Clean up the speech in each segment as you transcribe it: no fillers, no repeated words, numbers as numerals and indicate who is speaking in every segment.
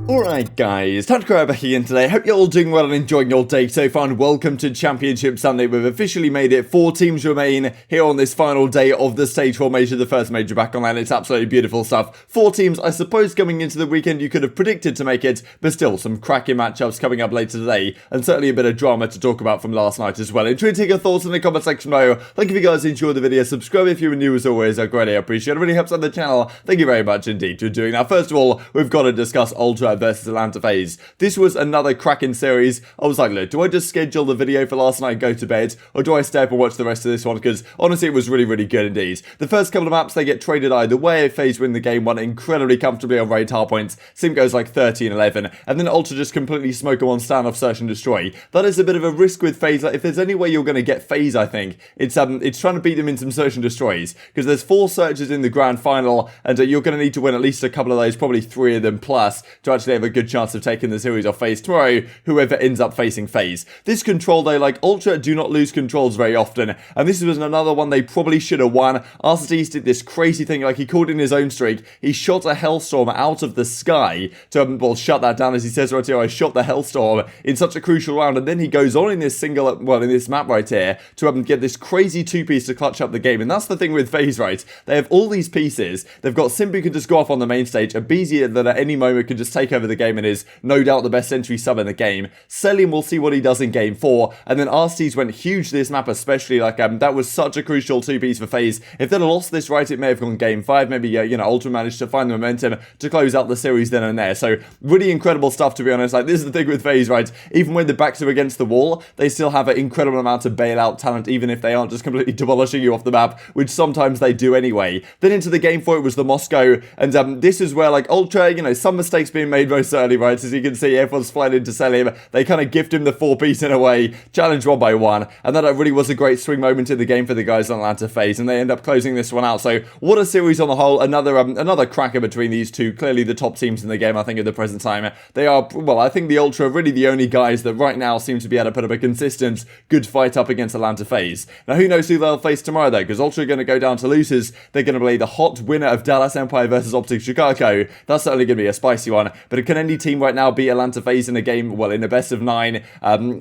Speaker 1: Alright guys, TacticalRab here and today. Hope you're all doing well and enjoying your day so far, and welcome to Championship Sunday. We've officially made it. 4 teams remain here on this final day of the Stage 4 Major, the first major back online. It's absolutely beautiful stuff. 4 teams, I suppose coming into the weekend you could have predicted to make it, but still some cracking matchups coming up later today, and certainly a bit of drama to talk about from last night as well. Enjoy taking your thoughts in the comment section below. Like if you guys enjoyed the video, subscribe if you were new as always. I greatly appreciate it. It really helps out the channel. Thank you very much indeed for doing that. First of all, we've got to discuss Ultra versus Atlanta FaZe. This was another cracking series. I was like, look, do I just schedule the video for last night and go to bed, or do I stay up and watch the rest of this one? Because honestly, it was really, really good indeed. The first couple of maps, they get traded either way. FaZe win the game one incredibly comfortably on raid hardpoints. Simp goes like 13-11, and then Ultra just completely smoke them on standoff, search and destroy. That is a bit of a risk with FaZe. Like, if there's any way you're going to get FaZe, I think it's trying to beat them in some search and destroys, because there's 4 searches in the grand final, and you're going to need to win at least a couple of those, probably 3 of them plus, to actually have a good chance of taking the series off FaZe tomorrow, whoever ends up facing FaZe. This control though, like, Ultra do not lose controls very often, and this was another one they probably should have won. Arcitys did this crazy thing, like he called in his own streak. He shot a Hellstorm out of the sky to, well, shut that down, as he says right here. I shot the Hellstorm in such a crucial round, and then he goes on in this single, well, in this map right here, to get this crazy 2-piece to clutch up the game. And that's the thing with FaZe, right? They have all these pieces. They've got Simp who can just go off on the main stage, aBeZy that at any moment can just take over the game and is no doubt the best entry sub in the game. Cellium, will see what he does in game 4, and then Arcitys went huge this map, especially. Like, that was such a crucial 2-piece for FaZe. If they'd have lost this, right, it may have gone game 5. Maybe, Ultra managed to find the momentum to close out the series then and there. So, really incredible stuff, to be honest. Like, this is the thing with FaZe, right? Even when the backs are against the wall, they still have an incredible amount of bailout talent, even if they aren't just completely demolishing you off the map, which sometimes they do anyway. Then into the game 4, it was the Moscow, and this is where, like, Ultra, some mistakes being made most certainly, right? As you can see, everyone's flying into Cellium. They kind of gift him the 4-piece in a way, challenge 1 by 1, and that really was a great swing moment in the game for the guys on Atlanta FaZe, and they end up closing this one out. So what a series on the whole. Another cracker between these two. Clearly the top teams in the game, I think, at the present time. They are, well, I think the Ultra are really the only guys that right now seem to be able to put up a consistent good fight up against Atlanta FaZe. Now who knows who they'll face tomorrow though, because Ultra are going to go down to losers. They're going to play the hot winner of Dallas Empire versus OpTic Chicago. That's certainly going to be a spicy one, but can any team right now beat Atlanta FaZe in a game, well, in a best of 9?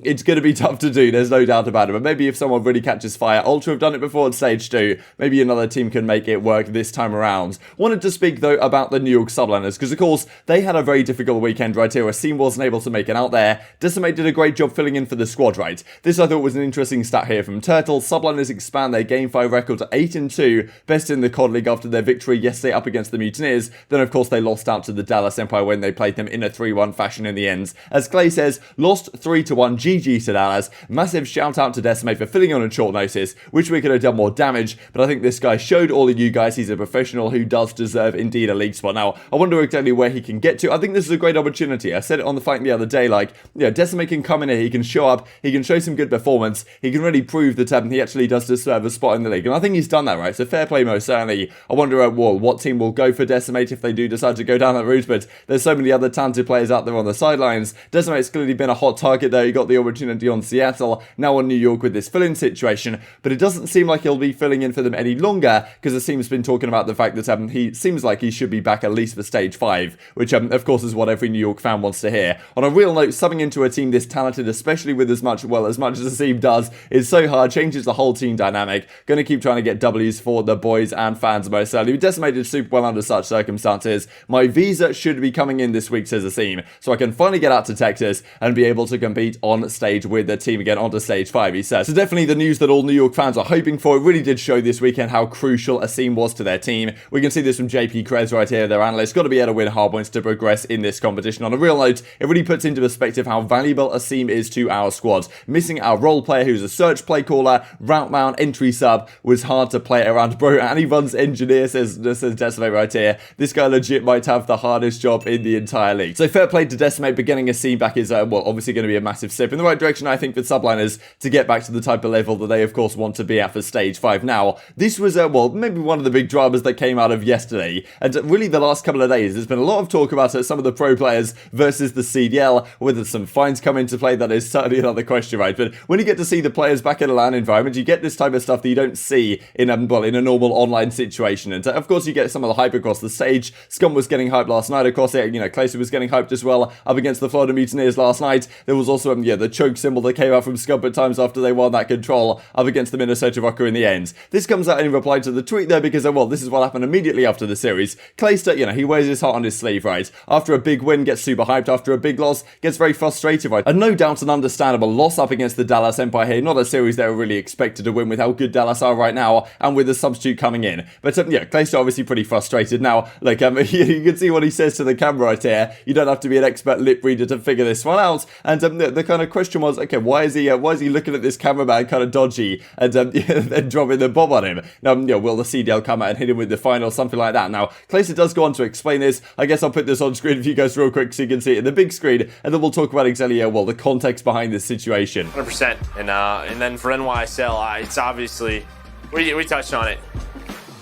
Speaker 1: It's going to be tough to do, there's no doubt about it, but maybe if someone really catches fire. Ultra have done it before at stage 2, maybe another team can make it work this time around. Wanted to speak though about the New York subliners, because of course they had a very difficult weekend right here, where Seam wasn't able to make it out there. Decimate did a great job filling in for the squad, right? This I thought was an interesting stat here from Turtle. Subliners expand their game 5 record to 8-2, best in the COD League after their victory yesterday up against the Mutineers. Then of course they lost out to the Dallas Empire when they played them in a 3-1 fashion in the end. As Clay says, lost 3-1, GG to Dallas. Massive shout out to Decimate for filling on short notice. Wish we could have done more damage, but I think this guy showed all of you guys he's a professional who does deserve indeed a league spot. Now, I wonder exactly where he can get to. I think this is a great opportunity. I said it on the fight the other day, like, yeah, Decimate can come in here, he can show up, he can show some good performance, he can really prove that he actually does deserve a spot in the league, and I think he's done that, right? So fair play most certainly. I wonder what team will go for Decimate if they do decide to go down that route, but there's so many other talented players out there on the sidelines. Decimate's clearly been a hot target there. He got the opportunity on Seattle, now on New York with this fill-in situation, but it doesn't seem like he'll be filling in for them any longer, because the team's been talking about the fact that he seems like he should be back at least for stage 5, which of course is what every New York fan wants to hear. On a real note, subbing into a team this talented, especially with as much as the team does, is so hard, changes the whole team dynamic. Gonna keep trying to get W's for the boys and fans most certainly. We decimated super well under such circumstances. My visa should be coming in this week, says the team, so I can finally get out to Texas and be able to compete on stage with the team again onto stage 5, he says. So definitely the news that all New York fans are hoping for. It really did show this weekend how crucial Asim was to their team. We can see this from JP Krez right here, their analyst. Got to be able to win hardpoints to progress in this competition. On a real note, it really puts into perspective how valuable Asim is to our squad. Missing our role player who's a search play caller, route mount, entry sub was hard to play around, bro, and he runs engineer, says Decimate right here. This guy legit might have the hardest job in the entire league. So fair play to Decimate, but getting Asim back is, well, obviously going to be a massive step in the right direction, I think, for subliners to get back to the type of level that they, of course, want to be at for stage 5. Now, this was, well, maybe one of the big dramas that came out of yesterday, and really the last couple of days, there's been a lot of talk about some of the pro players versus the CDL, whether some fines come into play, that is certainly another question, right? But when you get to see the players back in a LAN environment, you get this type of stuff that you don't see in a normal online situation, and of course you get some of the hype across the stage. Scump was getting hype last night across it, Clayster was getting hyped as well up against the Florida Mutineers last night. There was also, the choke symbol that came out from Scump at times after they won that control up against the Minnesota Rokkr in the end. This comes out in reply to the tweet there because, this is what happened immediately after the series. Clayster, he wears his heart on his sleeve, right? After a big win, gets super hyped. After a big loss, gets very frustrated, right? And no doubt an understandable loss up against the Dallas Empire here. Not a series they were really expected to win with how good Dallas are right now and with the substitute coming in. But, Clayster obviously pretty frustrated. Now, like, you can see what he says to the camera right here. You don't have to be an expert lip reader to figure this one out. And the kind of question was, okay, why is he looking at this cameraman kind of dodgy and then dropping the bomb on him? Now, will the CDL come out and hit him with the final, something like that? Now, Clayster does go on to explain this. I guess I'll put this on screen for you guys real quick so you can see it in the big screen, and then we'll talk about exactly, the context behind this situation.
Speaker 2: 100%. And then for NYSL, it's obviously, we touched on it.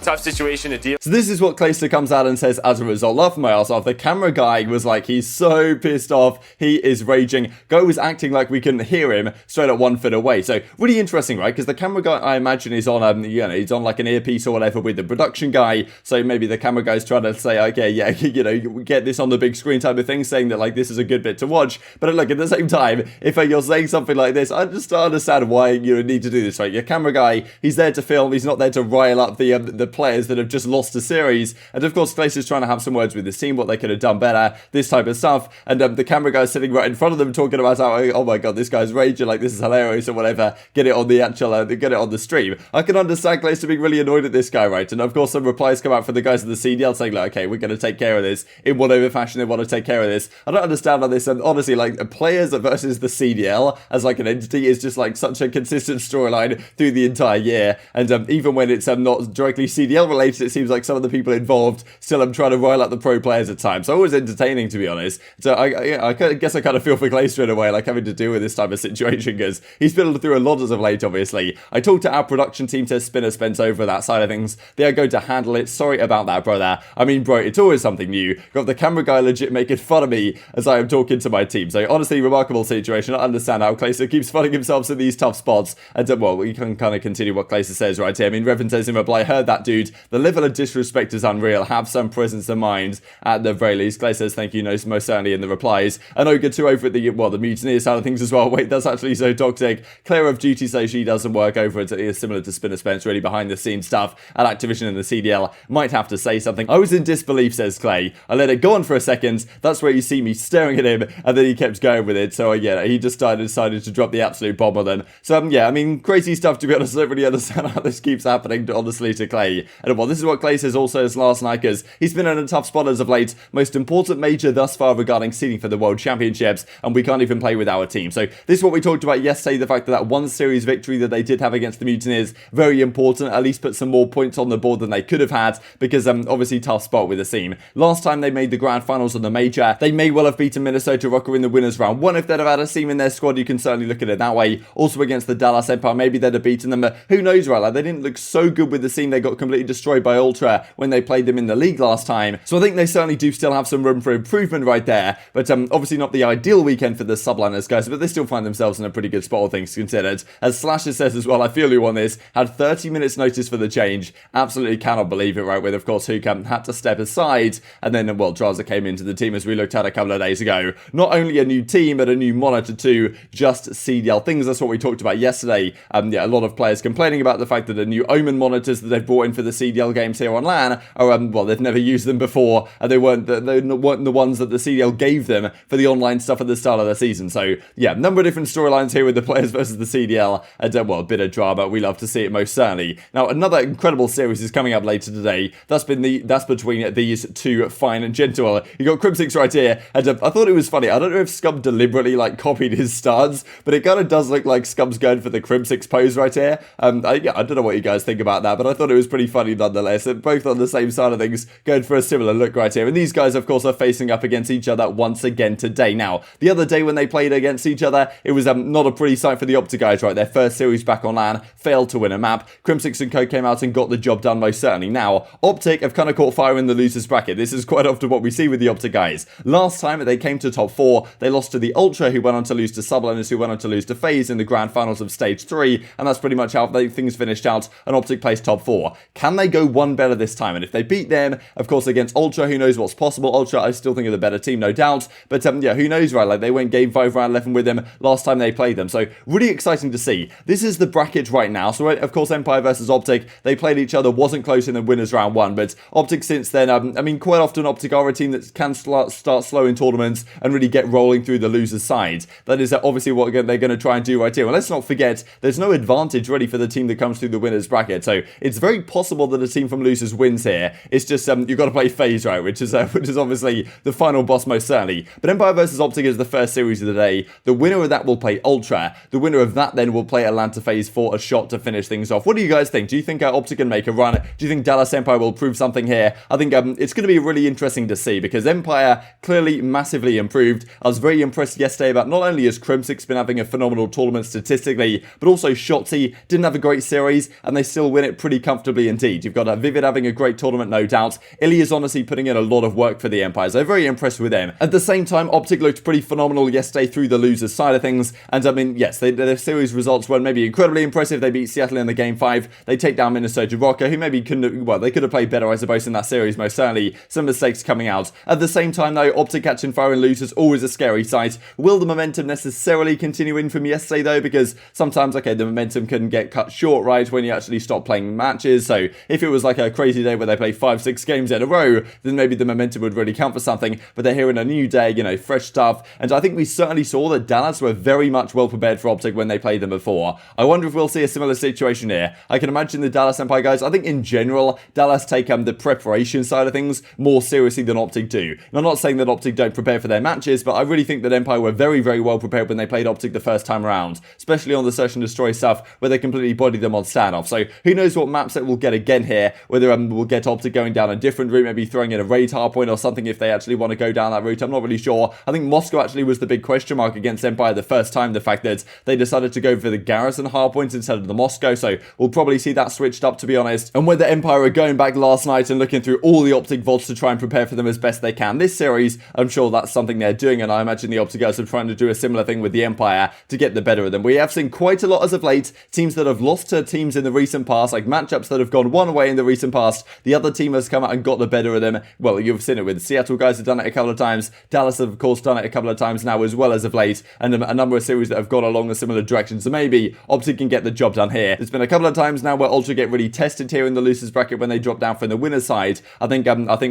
Speaker 2: Tough situation to deal.
Speaker 1: So this is what Clayster comes out and says as a result. Laugh my ass off. The camera guy was like, he's so pissed off. He is raging. Go was acting like we couldn't hear him straight at 1 foot away. So really interesting, right? Because the camera guy, I imagine, is on he's on like an earpiece or whatever with the production guy. So maybe the camera guy's trying to say, okay, yeah, get this on the big screen type of thing, saying that like this is a good bit to watch. But look, at the same time, if you're saying something like this, I just don't understand why you need to do this, right? Your camera guy, he's there to film. He's not there to rile up the players that have just lost a series. And of course, Clayster's trying to have some words with his team, what they could have done better, this type of stuff. And the camera guy's sitting right in front of them talking about how, oh my god, this guy's raging, like this is hilarious or whatever. Get it on the actual, get it on the stream. I can understand Clayster being really annoyed at this guy, right? And of course, some replies come out from the guys at the CDL saying, like, okay, we're going to take care of this in whatever fashion they want to take care of this. I don't understand how this, and honestly, like, players versus the CDL as like an entity is just like such a consistent storyline through the entire year. And even when it's not directly CDL related, it seems like some of the people involved still am trying to rile up the pro players at times. So always entertaining, to be honest. So I guess I kind of feel for Clayster in a way, like having to deal with this type of situation, because he's been through a lot as of late, obviously. I talked to our production team, to Spinner Spence, over that side of things. They are going to handle it. Sorry about that, brother. I mean, bro, it's always something new. Got the camera guy legit making fun of me as I am talking to my team. So honestly, remarkable situation. I understand how Clayster keeps finding himself in these tough spots. And we can kind of continue what Clayster says right here. I mean, Revan says in reply, heard that, dude. The level of disrespect is unreal. Have some presence of mind at the very least. Clay says thank you, most certainly, in the replies. And Ogre 2 over at the Mutineer side of things as well. Wait, that's actually so toxic. Claire of Duty says she doesn't work over it. It's similar to Spinner Spence, really behind the scenes stuff at Activision and the CDL. Might have to say something. I was in disbelief, says Clay. I let it go on for a second. That's where you see me staring at him, and then he kept going with it. So he just decided to drop the absolute bomb on them. So I mean, crazy stuff, to be honest. I don't really understand how this keeps happening, honestly, to Clay. And this is what Clay says also as last night, because he's been in a tough spot as of late. Most important major thus far regarding seeding for the World Championships, and we can't even play with our team. So this is what we talked about yesterday, the fact that one series victory that they did have against the Mutineers, very important, at least put some more points on the board than they could have had, because obviously tough spot with the team. Last time they made the grand finals on the major, they may well have beaten Minnesota Rokkr in the winners round one. If they'd have had a team in their squad, you can certainly look at it that way. Also against the Dallas Empire, maybe they'd have beaten them, but who knows, right? Like, they didn't look so good with the team. They got completely destroyed by Ultra when they played them in the league last time. So I think they certainly do still have some room for improvement right there. But obviously not the ideal weekend for the subliners, guys, but they still find themselves in a pretty good spot, all things considered. As Slasher says as well, I feel you on this, had 30 minutes notice for the change. Absolutely cannot believe it, right? With, of course, Huke had to step aside. And then, Drazah came into the team, as we looked at a couple of days ago. Not only a new team, but a new monitor too. Just CDL things. That's what we talked about yesterday. A lot of players complaining about the fact that the new Omen monitors that they've brought in for the CDL games here on LAN are, they've never used them before, and they weren't the ones that the CDL gave them for the online stuff at the start of the season. So, number of different storylines here with the players versus the CDL, and, a bit of drama. We love to see it, most certainly. Now, another incredible series is coming up later today. That's between these two fine and gentle. You got Crimsix right here, and I thought it was funny. I don't know if Scump deliberately, copied his stance, but it kind of does look like Scump's going for the Crimsix pose right here. I don't know what you guys think about that, but I thought it was pretty funny nonetheless. And both on the same side of things, going for a similar look right here. And these guys, of course, are facing up against each other once again today. Now, the other day when they played against each other, it was not a pretty sight for the OpTic guys, right? Their first series back on LAN, failed to win a map. Crimsix and Co came out and got the job done, most certainly. Now, OpTic have kind of caught fire in the losers bracket. This is quite often what we see with the OpTic guys. Last time they came to top 4, they lost to the Ultra, who went on to lose to Subliners, who went on to lose to FaZe in the grand finals of stage 3, and that's pretty much how things finished out, and OpTic placed top 4. Can they go one better this time? And if they beat them, of course, against Ultra, who knows what's possible. Ultra, I still think are the better team, no doubt. But yeah, who knows, right? Like, they went game 5, round 11 with them last time they played them. So really exciting to see. This is the bracket right now. So, of course, Empire versus OpTic, they played each other, wasn't close in the winners round 1. But OpTic since then, I mean, quite often OpTic are a team that can start slow in tournaments and really get rolling through the loser's side. That is obviously what they're going to try and do right here. And let's not forget, there's no advantage really for the team that comes through the winners bracket. So it's very possible that a team from losers wins here. It's just you've got to play FaZe, right, which is obviously the final boss most certainly. But Empire versus OpTic is the first series of the day. The winner of that will play Ultra. The winner of that then will play Atlanta FaZe for a shot to finish things off. What do you guys think? Do you think OpTic can make a run? Do you think Dallas Empire will prove something here? I think it's going to be really interesting to see because Empire clearly massively improved. I was very impressed yesterday about not only has Crimsix been having a phenomenal tournament statistically, but also Shotzzy didn't have a great series and they still win it pretty comfortably indeed. You've got Vivid having a great tournament, no doubt. ILLey is honestly putting in a lot of work for the Empire, so very impressed with them. At the same time, OpTic looked pretty phenomenal yesterday through the losers side of things, and I mean, yes, their series results weren't maybe incredibly impressive. They beat Seattle in the game 5. They take down Minnesota Rokkr, who maybe couldn't, well, they could have played better, I suppose, in that series, most certainly. Some mistakes coming out. At the same time, though, OpTic catching fire in losers, always a scary sight. Will the momentum necessarily continue in from yesterday, though? Because sometimes, okay, the momentum can get cut short, right, when you actually stop playing matches. So if it was like a crazy day where they play 5-6 games in a row, then maybe the momentum would really count for something. But they're here in a new day, you know, fresh stuff. And I think we certainly saw that Dallas were very much well prepared for OpTic when they played them before. I wonder if we'll see a similar situation here. I can imagine the Dallas Empire guys, I think in general, Dallas take the preparation side of things more seriously than OpTic do. And I'm not saying that OpTic don't prepare for their matches, but I really think that Empire were very, very well prepared when they played OpTic the first time around, especially on the Search and Destroy stuff where they completely bodied them on standoff. So who knows what map set we'll get again here, whether we'll get OpTic going down a different route, maybe throwing in a raid hardpoint or something if they actually want to go down that route. I'm not really sure. I think Moscow actually was the big question mark against Empire the first time, the fact that they decided to go for the Garrison hardpoints instead of the Moscow, so we'll probably see that switched up, to be honest. And whether Empire are going back last night and looking through all the OpTic vaults to try and prepare for them as best they can this series, I'm sure that's something they're doing, and I imagine the OpTic guys are trying to do a similar thing with the Empire to get the better of them. We have seen quite a lot as of late, teams that have lost to teams in the recent past, like matchups that have gone one way in the recent past, the other team has come out and got the better of them. Well, you've seen it with Seattle guys have done it a couple of times, Dallas have of course done it a couple of times now as well as of late, and a number of series that have gone along a similar direction, so maybe OpTic can get the job done here. There's been a couple of times now where Ultra get really tested here in the losers bracket when they drop down from the winner's side. I think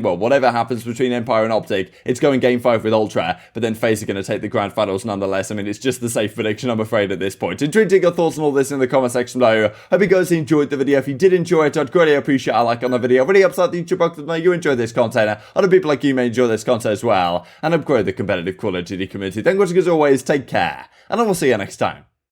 Speaker 1: well, whatever happens between Empire and OpTic, it's going game 5 with Ultra, but then FaZe are going to take the grand finals nonetheless. I mean, it's just the safe prediction, I'm afraid, at this point. Intrigued to get your thoughts on all this in the comment section below. Hope you guys enjoyed the video. If you did enjoy it, I'd greatly appreciate a like on the video. Really helps out the YouTube box that you enjoy this content. Other people like you may enjoy this content as well, and upgrade the competitive quality of the community. Thank you as always, take care, and I will see you next time.